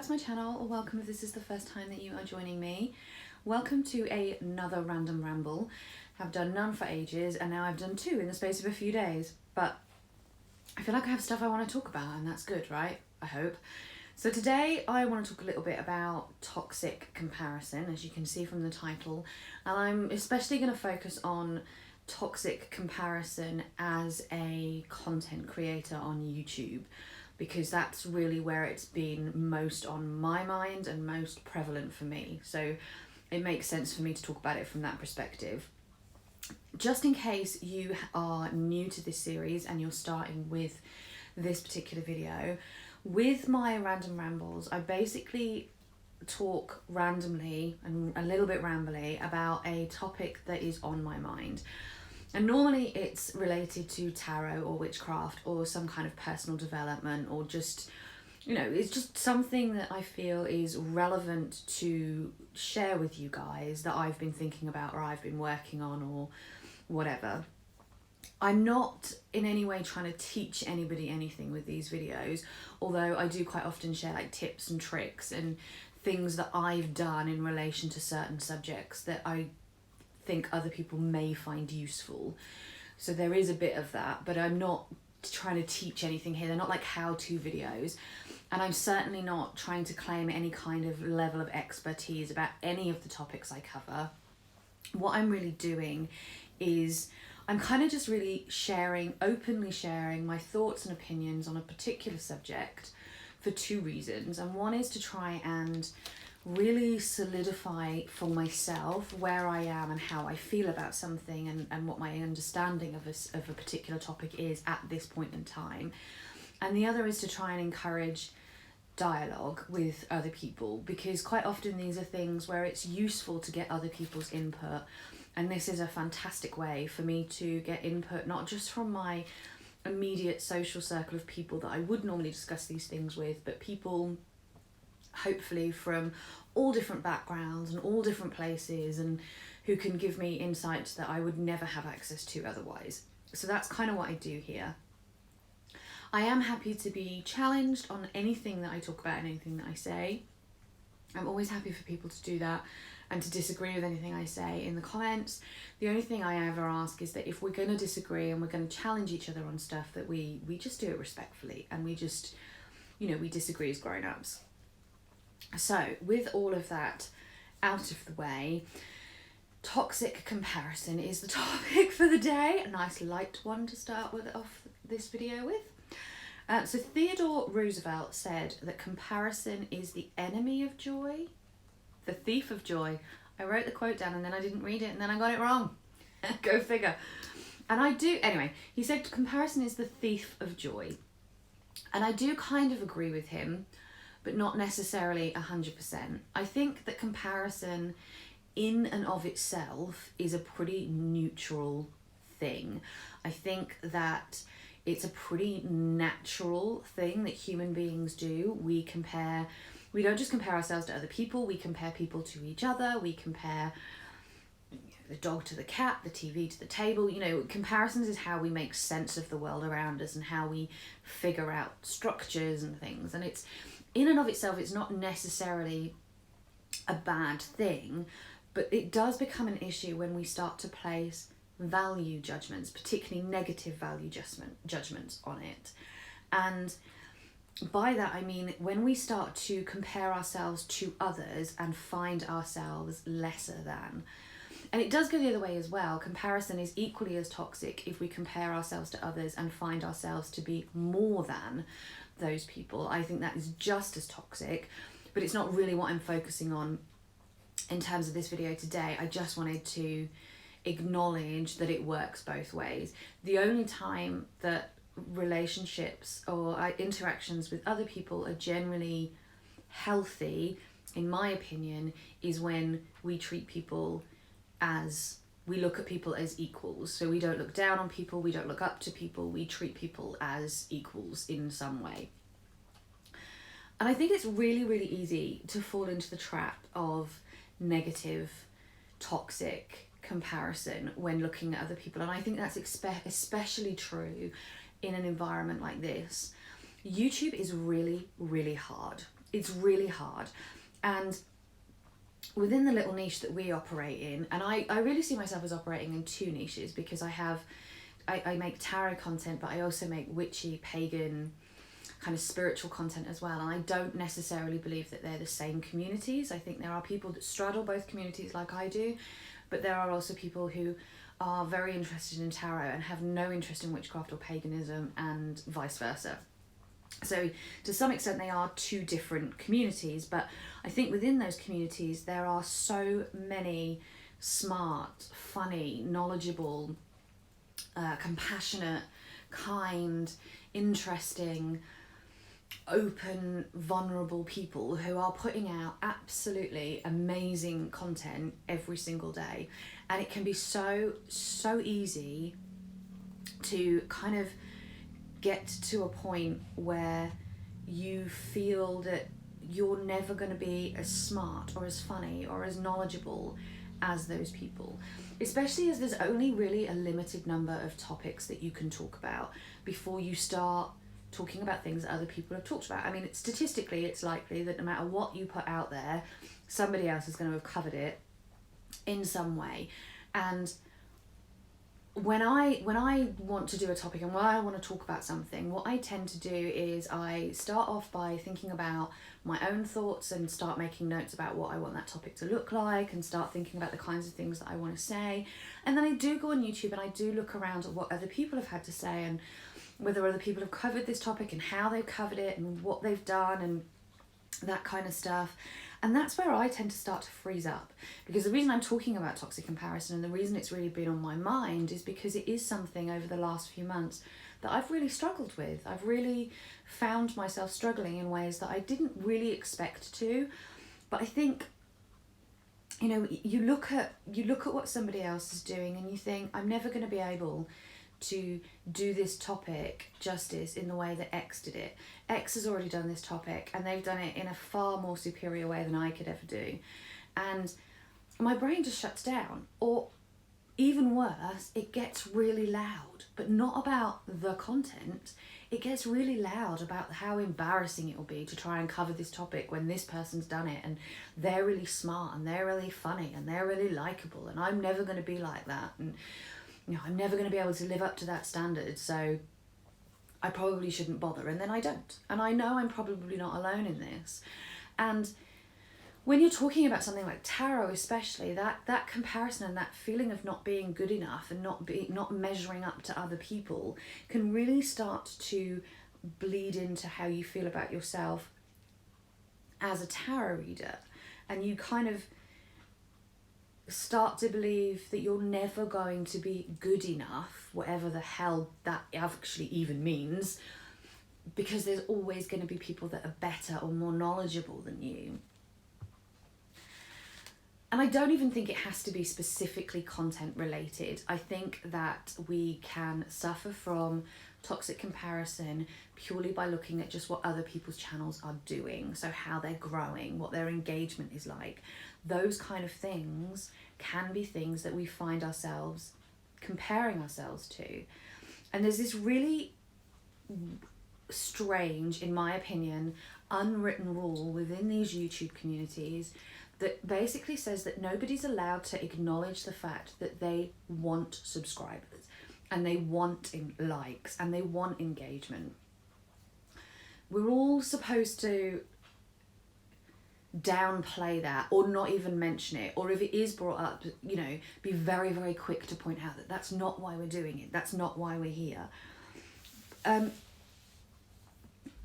back to my channel, or welcome if this is the first time that you are joining me. Welcome to another random ramble. I've done none for ages and now I've done two in the space of a few days, but I feel like I have stuff I want to talk about and that's good, right? I hope. So today I want to talk a little bit about toxic comparison, as you can see from the title, and I'm especially going to focus on toxic comparison as a content creator on YouTube, because that's really where it's been most on my mind and most prevalent for me. So it makes sense for me to talk about it from that perspective. Just in case you are new to this series and you're starting with this particular video, with my random rambles, I basically talk randomly and a little bit rambly about a topic that is on my mind. And normally it's related to tarot or witchcraft or some kind of personal development, or just, you know, it's just something that I feel is relevant to share with you guys that I've been thinking about or I've been working on or whatever. I'm not in any way trying to teach anybody anything with these videos, although I do quite often share like tips and tricks and things that I've done in relation to certain subjects that I think other people may find useful. So there is a bit of that, but I'm not trying to teach anything here. They're not like how-to videos, and I'm certainly not trying to claim any kind of level of expertise about any of the topics I cover. What I'm really doing is I'm kind of just really openly sharing my thoughts and opinions on a particular subject for two reasons. And one is to try and really solidify for myself where I am and how I feel about something, and what my understanding of a particular topic is at this point in time. And the other is to try and encourage dialogue with other people, because quite often these are things where it's useful to get other people's input. And this is a fantastic way for me to get input, not just from my immediate social circle of people that I would normally discuss these things with, but people hopefully from all different backgrounds and all different places, and who can give me insights that I would never have access to otherwise. So that's kind of what I do here. I am happy to be challenged on anything that I talk about and anything that I say. I'm always happy for people to do that and to disagree with anything I say in the comments. The only thing I ever ask is that if we're going to disagree and we're going to challenge each other on stuff, that we just do it respectfully, and we just, you know, we disagree as grown-ups. So with all of that out of the way, toxic comparison is the topic for the day. A nice light one to start with off this video with. So Theodore Roosevelt said that comparison is the enemy of joy, the thief of joy. I wrote the quote down and then I didn't read it and then I got it wrong. Go figure. And I do, anyway, he said comparison is the thief of joy. And I do kind of agree with him, but not necessarily 100%. I think that comparison in and of itself is a pretty neutral thing. I think that it's a pretty natural thing that human beings do. We don't just compare ourselves to other people, we compare people to each other, we compare the dog to the cat, the TV to the table. You know, comparisons is how we make sense of the world around us and how we figure out structures and things. And it's, in and of itself, it's not necessarily a bad thing, but it does become an issue when we start to place value judgments, particularly negative value judgments on it. And by that I mean when we start to compare ourselves to others and find ourselves lesser than. And it does go the other way as well. Comparison is equally as toxic if we compare ourselves to others and find ourselves to be more than those people. I think that is just as toxic, but it's not really what I'm focusing on in terms of this video today. I just wanted to acknowledge that it works both ways. The only time that relationships or interactions with other people are generally healthy, in my opinion, is when we treat people as, we look at people as equals. So we don't look down on people, we don't look up to people, we treat people as equals in some way. And I think it's really, really easy to fall into the trap of negative, toxic comparison when looking at other people. And I think that's especially true in an environment like this. YouTube is really, really hard. it's really hard. And within the little niche that we operate in, and I really see myself as operating in two niches, because I make tarot content, but I also make witchy, pagan, kind of spiritual content as well. And I don't necessarily believe that they're the same communities. I think there are people that straddle both communities like I do, but there are also people who are very interested in tarot and have no interest in witchcraft or paganism, and vice versa. So to some extent they are two different communities, but I think within those communities there are so many smart, funny, knowledgeable, compassionate, kind, interesting, open, vulnerable people who are putting out absolutely amazing content every single day. And it can be so easy to kind of get to a point where you feel that you're never going to be as smart or as funny or as knowledgeable as those people, especially as there's only really a limited number of topics that you can talk about before you start talking about things that other people have talked about. I mean, statistically, it's likely that no matter what you put out there, somebody else is going to have covered it in some way. And when I want to do a topic and when I want to talk about something, what I tend to do is I start off by thinking about my own thoughts and start making notes about what I want that topic to look like, and start thinking about the kinds of things that I want to say. And then I do go on YouTube and I do look around at what other people have had to say, and whether other people have covered this topic and how they've covered it and what they've done and that kind of stuff. And that's where I tend to start to freeze up, because the reason I'm talking about toxic comparison and the reason it's really been on my mind is because it is something over the last few months that I've really struggled with. I've really found myself struggling in ways that I didn't really expect to. But I think, you know, you look at what somebody else is doing and you think, I'm never going to be able to do this topic justice in the way that X did it. X has already done this topic and they've done it in a far more superior way than I could ever do. And my brain just shuts down. Or even worse, it gets really loud, but not about the content. It gets really loud about how embarrassing it will be to try and cover this topic when this person's done it and they're really smart and they're really funny and they're really likable and I'm never going to be like that. And you know, I'm never going to be able to live up to that standard, so I probably shouldn't bother. And then I don't. And I know I'm probably not alone in this. And when you're talking about something like tarot especially, that comparison and that feeling of not being good enough and not measuring up to other people can really start to bleed into how you feel about yourself as a tarot reader. And you kind of start to believe that you're never going to be good enough, whatever the hell that actually even means, because there's always going to be people that are better or more knowledgeable than you. And I don't even think it has to be specifically content related. I think that we can suffer from toxic comparison purely by looking at just what other people's channels are doing. So how they're growing, what their engagement is like. Those kind of things can be things that we find ourselves comparing ourselves to. And there's this really strange, in my opinion, unwritten rule within these YouTube communities that basically says that nobody's allowed to acknowledge the fact that they want subscribers and they want likes and they want engagement. We're all supposed to downplay that or not even mention it, or if it is brought up, you know, be very, very quick to point out that that's not why we're doing it, that's not why we're here. And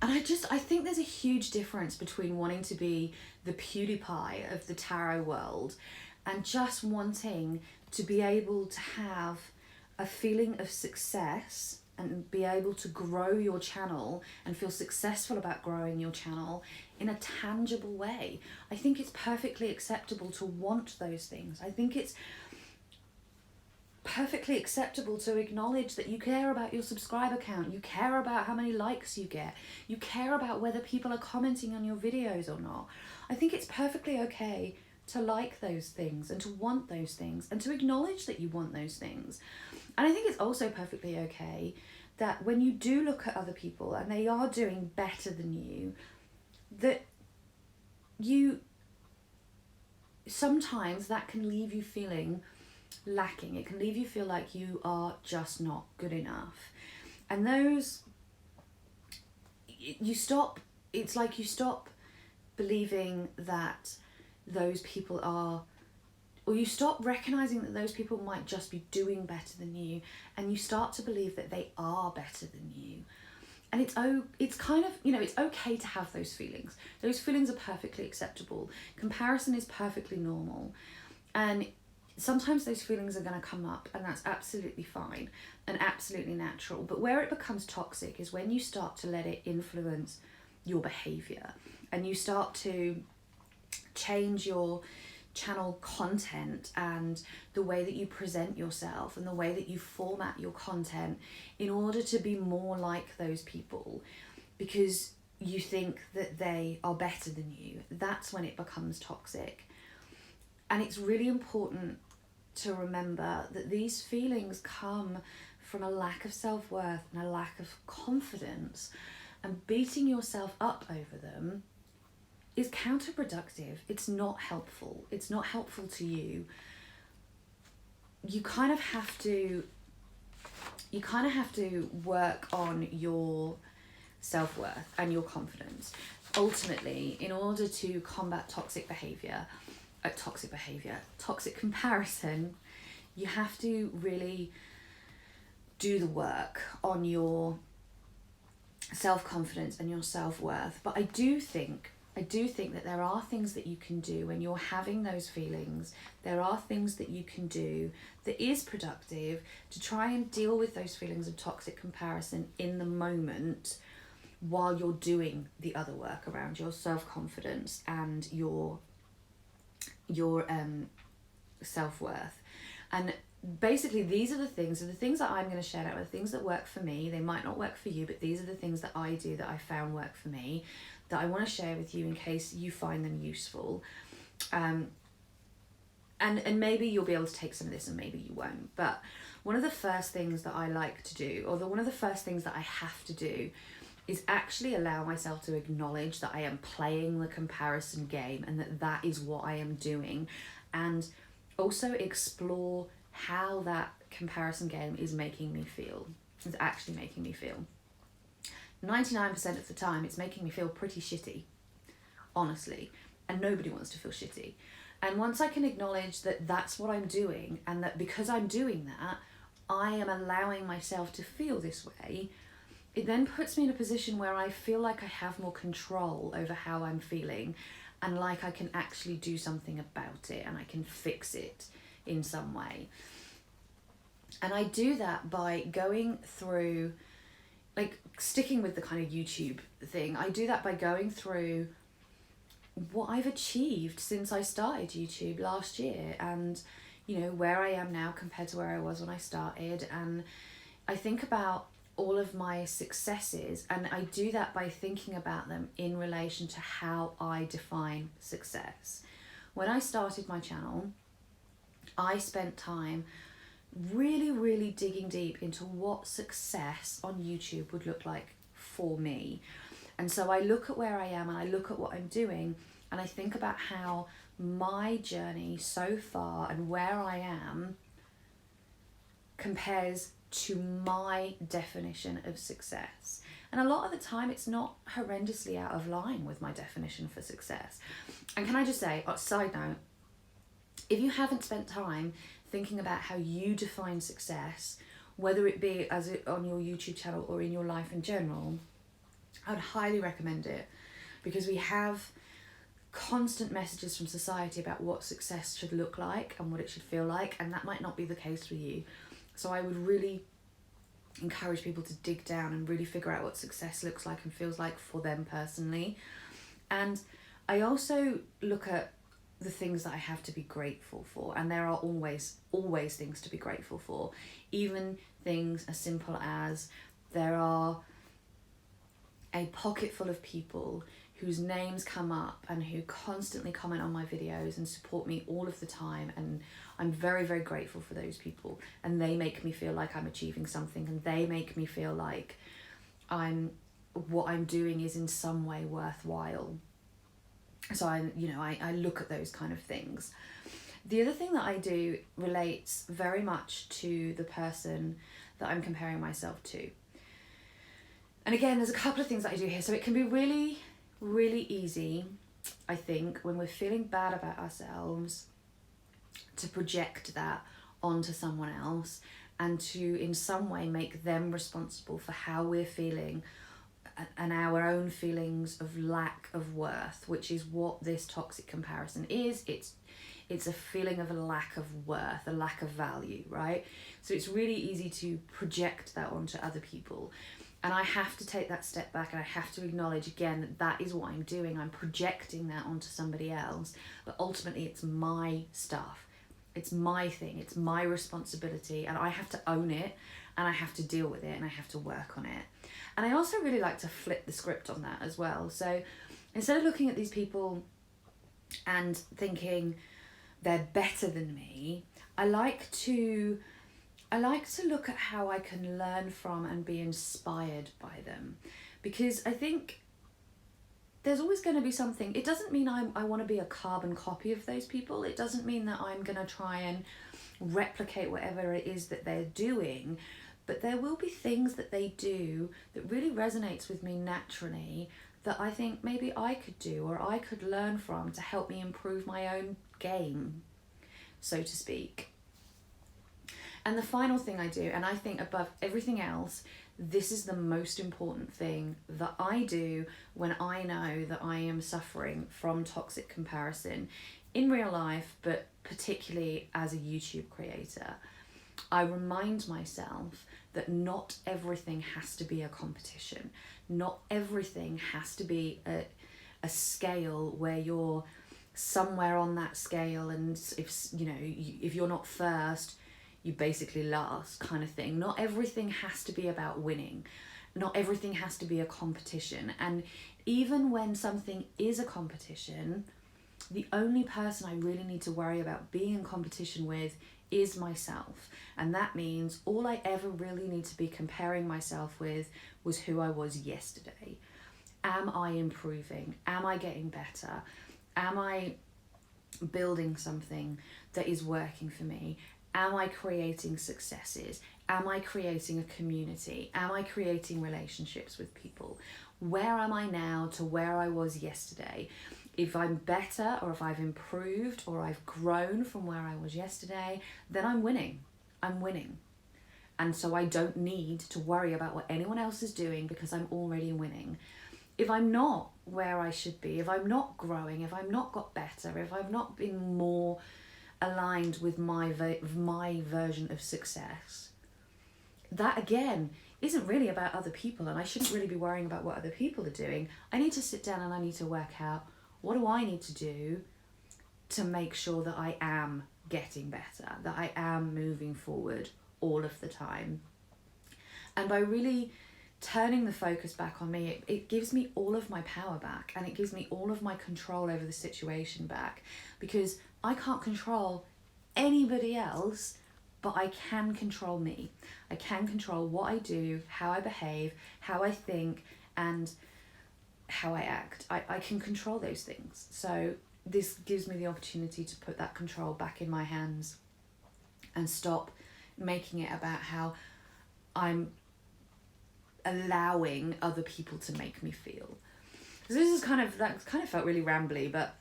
I think there's a huge difference between wanting to be the PewDiePie of the tarot world and just wanting to be able to have a feeling of success and be able to grow your channel and feel successful about growing your channel in a tangible way. I think it's perfectly acceptable to want those things. I think it's perfectly acceptable to acknowledge that you care about your subscriber count, you care about how many likes you get, you care about whether people are commenting on your videos or not. I think it's perfectly okay to like those things and to want those things and to acknowledge that you want those things. And I think it's also perfectly okay that when you do look at other people and they are doing better than you, that sometimes that can leave you feeling lacking. It can leave you feel like you are just not good enough. And it's like you stop believing that those people are, or you stop recognizing that those people might just be doing better than you, and you start to believe that they are better than you. And it's kind of, it's okay to have those feelings. Those feelings are perfectly acceptable. Comparison is perfectly normal. And sometimes those feelings are going to come up, and that's absolutely fine and absolutely natural. But where it becomes toxic is when you start to let it influence your behavior, and you start to change your channel content and the way that you present yourself and the way that you format your content in order to be more like those people because you think that they are better than you. That's when it becomes toxic. And it's really important to remember that these feelings come from a lack of self-worth and a lack of confidence, and beating yourself up over them is counterproductive. It's not helpful. It's not helpful to you. You kind of have to work on your self-worth and your confidence. Ultimately, in order to combat toxic comparison, you have to really do the work on your self-confidence and your self-worth. But I do think that there are things that you can do when you're having those feelings. There are things that you can do that is productive to try and deal with those feelings of toxic comparison in the moment while you're doing the other work around your self-confidence and your self-worth. And basically these are the things that I'm going to share now, are the things that work for me. They might not work for you, but these are the things that I do that I found work for me, that I want to share with you in case you find them useful. And maybe you'll be able to take some of this and maybe you won't. But one of the first things that I like to do, or one of the first things that I have to do, is actually allow myself to acknowledge that I am playing the comparison game and that is what I am doing. And also explore how that comparison game is making me feel. It's actually making me feel. 99% of the time, it's making me feel pretty shitty, honestly. And nobody wants to feel shitty. And once I can acknowledge that that's what I'm doing, and that because I'm doing that, I am allowing myself to feel this way, it then puts me in a position where I feel like I have more control over how I'm feeling, and like I can actually do something about it and I can fix it in some way. And I do that by going through, like, sticking with the kind of YouTube thing, I do that by going through what I've achieved since I started YouTube last year, and where I am now compared to where I was when I started. And I think about all of my successes, and I do that by thinking about them in relation to how I define success. When I started my channel, I spent time really, really digging deep into what success on YouTube would look like for me. And so I look at where I am and I look at what I'm doing, and I think about how my journey so far and where I am compares to my definition of success. And a lot of the time it's not horrendously out of line with my definition for success. And can I just say, side note, if you haven't spent time thinking about how you define success, whether it be on your YouTube channel or in your life in general, I would highly recommend it, because we have constant messages from society about what success should look like and what it should feel like, and that might not be the case for you. So I would really encourage people to dig down and really figure out what success looks like and feels like for them personally. And I also look at the things that I have to be grateful for, and there are always things to be grateful for. Even things as simple as there are a pocket full of people whose names come up and who constantly comment on my videos and support me all of the time, and I'm very, very grateful for those people, and they make me feel like I'm achieving something, and they make me feel like what I'm doing is in some way worthwhile. So I look at those kind of things. The other thing that I do relates very much to the person that I'm comparing myself to. And again, there's a couple of things that I do here. So it can be really, really easy, I think, when we're feeling bad about ourselves, to project that onto someone else and to in some way make them responsible for how we're feeling and our own feelings of lack of worth, which is what this toxic comparison is. It's a feeling of a lack of worth, a lack of value, right? So it's really easy to project that onto other people. And I have to take that step back and I have to acknowledge again that that is what I'm doing. I'm projecting that onto somebody else, but ultimately it's my stuff. It's my thing, it's my responsibility, and I have to own it, and I have to deal with it, and I have to work on it. And I also really like to flip the script on that as well. So instead of looking at these people and thinking they're better than me, I like to look at how I can learn from and be inspired by them. Because I think there's always going to be something. It doesn't mean I want to be a carbon copy of those people. It doesn't mean that I'm going to try and replicate whatever it is that they're doing. But there will be things that they do that really resonates with me naturally that I think maybe I could do or I could learn from to help me improve my own game, so to speak. And the final thing I do, and I think above everything else, this is the most important thing that I do when I know that I am suffering from toxic comparison in real life, but particularly as a YouTube creator. I remind myself that not everything has to be a competition. Not everything has to be a scale where you're somewhere on that scale, and if you're not first, you basically last, kind of thing. Not everything has to be about winning. Not everything has to be a competition. And even when something is a competition, the only person I really need to worry about being in competition with is myself. And that means all I ever really need to be comparing myself with was who I was yesterday. Am I improving? Am I getting better? Am I building something that is working for me? Am I creating successes? Am I creating a community? Am I creating relationships with people? Where am I now to where I was yesterday? If I'm better or if I've improved or I've grown from where I was yesterday, then I'm winning. I'm winning. And so I don't need to worry about what anyone else is doing because I'm already winning. If I'm not where I should be, if I'm not growing, if I've not got better, if I've not been more aligned with my version of success, that again isn't really about other people, and I shouldn't really be worrying about what other people are doing. I need to sit down and I need to work out, what do I need to do to make sure that I am getting better, that I am moving forward all of the time. And by really turning the focus back on me, it gives me all of my power back, and it gives me all of my control over the situation back, because I can't control anybody else, but I can control me. I can control what I do, how I behave, how I think, and how I act. I can control those things. So this gives me the opportunity to put that control back in my hands and stop making it about how I'm allowing other people to make me feel. So this is that kind of felt really rambly, but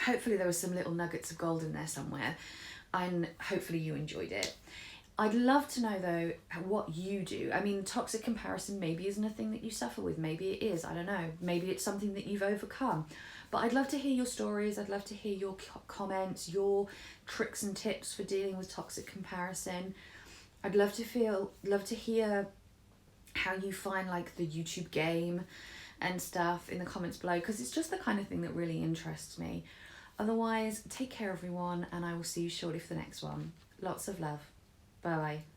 hopefully there were some little nuggets of gold in there somewhere, and hopefully you enjoyed it. I'd love to know though what you do. I mean, toxic comparison maybe isn't a thing that you suffer with. Maybe it is. I don't know. Maybe it's something that you've overcome. But I'd love to hear your stories. I'd love to hear your comments, your tricks and tips for dealing with toxic comparison. I'd love to hear how you find like the YouTube game and stuff in the comments below, because it's just the kind of thing that really interests me. Otherwise, take care everyone, and I will see you shortly for the next one. Lots of love. Bye bye.